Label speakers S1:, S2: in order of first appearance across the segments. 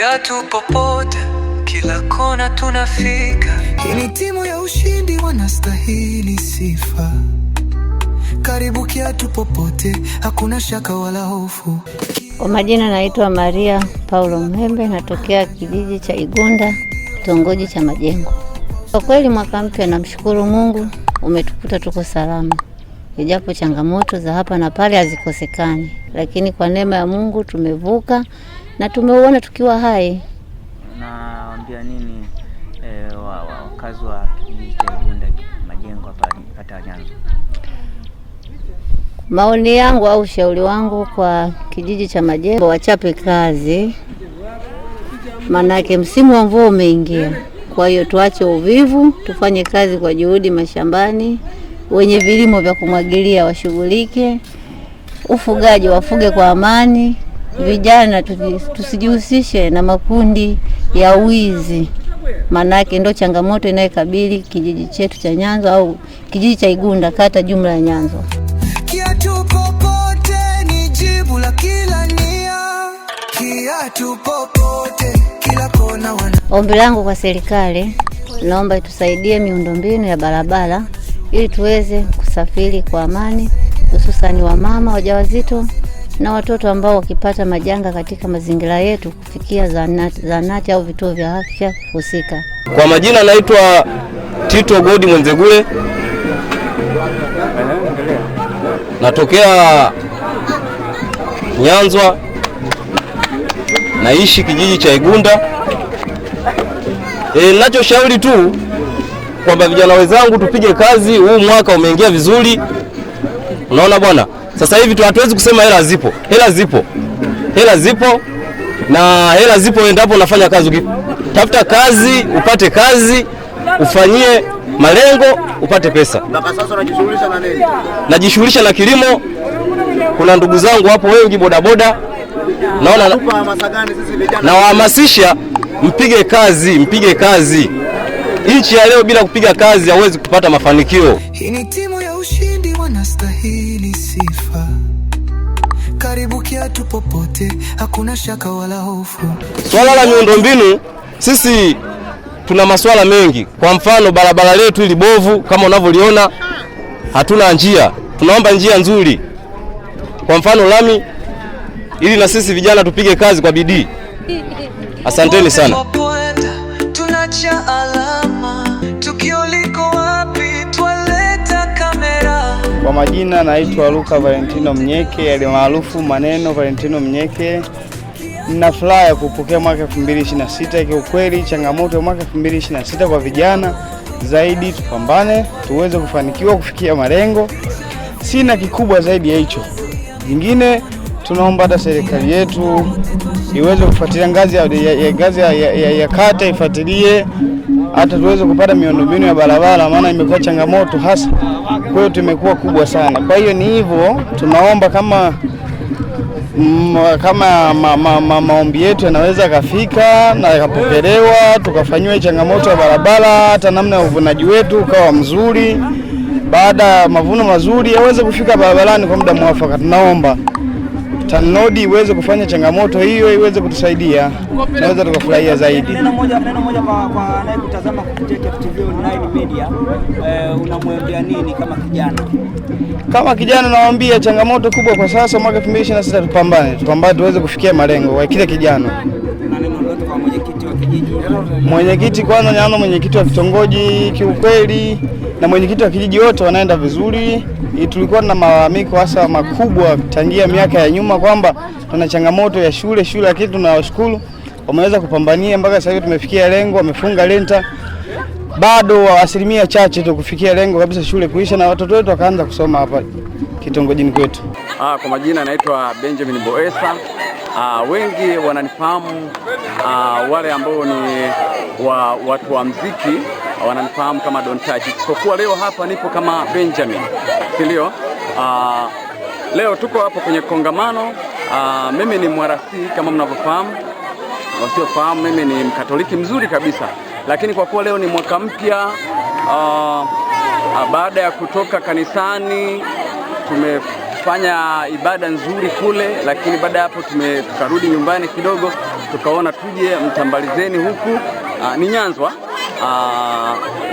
S1: kiatu popote, kila kona tunafika. Hii ni timu ya ushindi, wanastahili sifa. Karibu kiatu popote, hakuna shaka wala hofu.
S2: Kwa majina naitwa Maria Paulo Mhembe, natokea kijiji cha Igunda, kitongoji cha Majengo. Kwa kweli mwaka mpya namshukuru Mungu umetukuta tuko salama. Ijapo changamoto za hapa na pale hazikosekani, lakini kwa neema ya Mungu tumevuka na tumeuona tukiwa hai.
S3: Naambia nini wakazi wa kijiji cha Igunda Majengo hapa kata Nyanza?
S2: Maoni yangu au ushauri wangu kwa kijiji cha Majengo, wachape kazi. Manake msimu wa mvua umeingia. Kwa hiyo tuache uvivu, tufanye kazi kwa juhudi mashambani. Wenye vilimo vya kumwagilia washughulike. Ufugaji wafuge kwa amani. Vijana tusijihusishe na makundi ya wizi. Manake ndo changamoto inayokabili kijiji chetu cha Nyanza au kijiji cha Igunda kata jumla ya Nyanza.
S1: Kiatu popote ni jibu la kila nia. Kiatu popote kila kona wana.
S2: Ombi langu kwa serikali, naomba itusaidie miundombinu ya barabara ili tuweze kusafiri kwa amani, hususan wamama wajawazito na watoto ambao wakipata majanga katika mazingira yetu kufikia zahanati au vituo vya afya husika.
S4: Kwa majina naitwa Tito Godi Mwenzegule. Natokea Nyanza. Naishi kijiji cha Igunda. Ninachoshauri tu kwamba vijana wenzangu tupige kazi. Huu mwaka umeingia vizuri. Unaona bwana? Sasa hivi hatuwezi kusema hela zipo. Hela zipo. Hela zipo na hela zipo endapo unafanya kazi. Tafuta kazi, upate kazi, ufanyie malengo, upate pesa.
S5: Mpaka sasa unajishughulisha na nini?
S4: Najishughulisha na kilimo. Kuna ndugu zangu hapo wengi bodaboda. Naona
S5: hamasa gani sisi vijana?
S4: Na wahamasisha mpige kazi, mpige kazi. Nchi ya leo bila kupiga kazi hauwezi kupata mafanikio.
S1: Hii ni timu ya ushindi, wanastahili sifa. Karibu kiatu popote, hakuna shaka wala hofu.
S4: Swala la miundombinu, sisi tuna masuala mengi. Kwa mfano barabara letu ili bovu kama unavyoliona, hatuna njia. Tunaomba njia nzuri. Kwa mfano lami, ili na sisi vijana tupige kazi kwa bidii. Asanteni sana.
S1: Tunacha alama, tukio liko wapi, twaleta kamera.
S6: Kwa majina naitwa Luka Valentino Mnyeke, alimaarufu Maneno Valentino Mnyeke. Nina furaha ya kupokea mwaka 2026. Kiukweli changamoto ya mwaka 2026 kwa vijana zaidi, tupambane tuweze kufanikiwa kufikia malengo. Sina kikubwa zaidi ya hicho. Vingine tunaomba hata serikali yetu iweze kufuatilia ngazi ya kata, ifuatilie hata tuweze kupata miundombinu ya barabara, maana imekuwa changamoto hasa kwetu, imekuwa kubwa sana. Kwa hiyo ni hivyo, tunaomba kama maombi yetu yanaweza kafika na yakapokelewa, tukafanywa changamoto ya barabara, hata namna ya uvunaji wetu ukawa mzuri. Baada ya mavuno mazuri yaweze kufika barabarani kwa muda mwafaka. Tunaomba TANROADS iweze kufanya changamoto hiyo, iweze kutusaidia, naweza tukafurahia zaidi.
S3: Neno moja kwa anayekutazama kupitia KFTV Online Media, unamwambia nini kama kijana?
S6: Kama kijana nawaambia changamoto kubwa kwa sasa mwaka 2026 tupambane tuweze kufikia malengo kwa kila kijana.
S3: Na neno lolote kwa mwenyekiti wa kijiji?
S6: Mwenyekiti kwanza, naona mwenyekiti wa kitongoji kiukweli na mwenyekiti wa kijiji wote wanaenda vizuri. Tulikuwa na malalamiko hasa makubwa tangia miaka ya nyuma kwamba tuna changamoto ya shule, lakini tunawashukuru wameweza kupambania mpaka sasa hivi tumefikia lengo, wamefunga lenta. Bado asilimia chache tu kufikia lengo kabisa shule kuisha na watoto wetu wakaanza kusoma hapa kitongojini kwetu.
S7: Kwa majina naitwa Benjamin Boesa. Wengi wananifahamu, wale ambao ni watu wa muziki wananifahamu kama Don Taji. Kwa kuwa leo hapa nipo kama Benjamin, ndio leo tuko hapo kwenye kongamano. Mimi ni mwarasi kama mnavyofahamu, wasiofahamu mimi ni Mkatoliki mzuri kabisa, lakini kwa kuwa leo ni mwaka mpya, baada ya kutoka kanisani tumefanya ibada nzuri kule, lakini baada ya hapo tukarudi nyumbani kidogo, tukaona tuje Mtambalizeni huku. Ni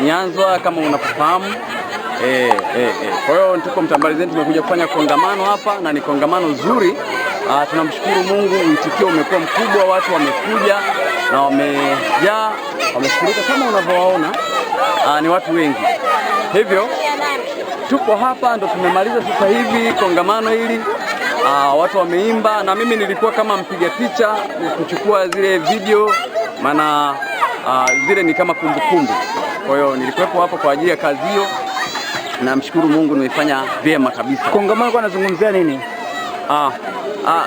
S7: Nyanzwa kama unafahamu. Kwa hiyo tuko Mtambalizeni, tumekuja kufanya kongamano hapa na ni kongamano zuri. Tunamshukuru Mungu, mwitikio umekuwa mkubwa, watu wamekuja na wamejaa, wamefurika kama unavyowaona. Ni watu wengi. Hivyo tupo hapa, ndo tumemaliza sasa hivi kongamano hili. Watu wameimba na mimi nilikuwa kama mpiga picha kuchukua zile video, maana zile ni kama kumbukumbu. Kwa hiyo nilikuwepo hapa kwa ajili ya kazi hiyo. Namshukuru Mungu, nimefanya vyema kabisa.
S5: Kongamano kwa nazungumzia nini?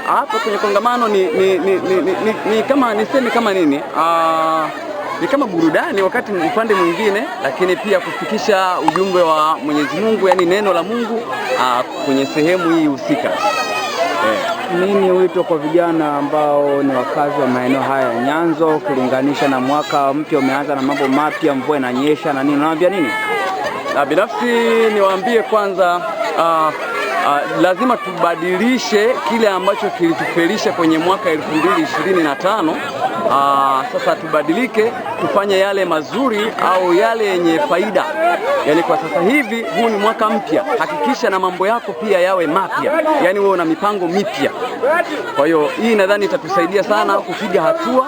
S7: Hapa kwenye kongamano ni kama niseme kama nini? Ni kama burudani wakati upande mwingine, lakini pia kufikisha ujumbe wa Mwenyezi Mungu, yani neno la Mungu kwenye sehemu hii husika.
S5: Nini wito kwa vijana ambao ni wakazi wa maeneo haya ya Nyanzwa, ukilinganisha na mwaka mpya umeanza na mambo mapya, mvua inanyesha na nini, unawaambia nini?
S7: Binafsi niwaambie kwanza, lazima tubadilishe kile ambacho kilitufelisha kwenye mwaka 2025. Sasa tubadilike, tufanye yale mazuri au yale yenye faida. Yani kwa sasa hivi huu ni mwaka mpya, hakikisha na mambo yako pia yawe mapya, yani wewe una mipango mipya. Kwa hiyo hii nadhani itatusaidia sana kupiga hatua.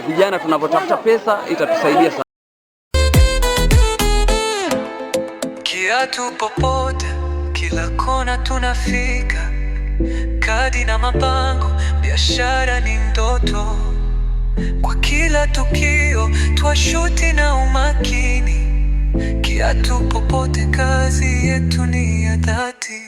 S7: Vijana tunapotafuta pesa itatusaidia sana.
S1: Kiatu popote, kila kona tunafika, kadi na mabango, biashara ni ndoto. Kwa kila tukio twashuti na umakini, kiatu popote, kazi yetu ni ya dhati.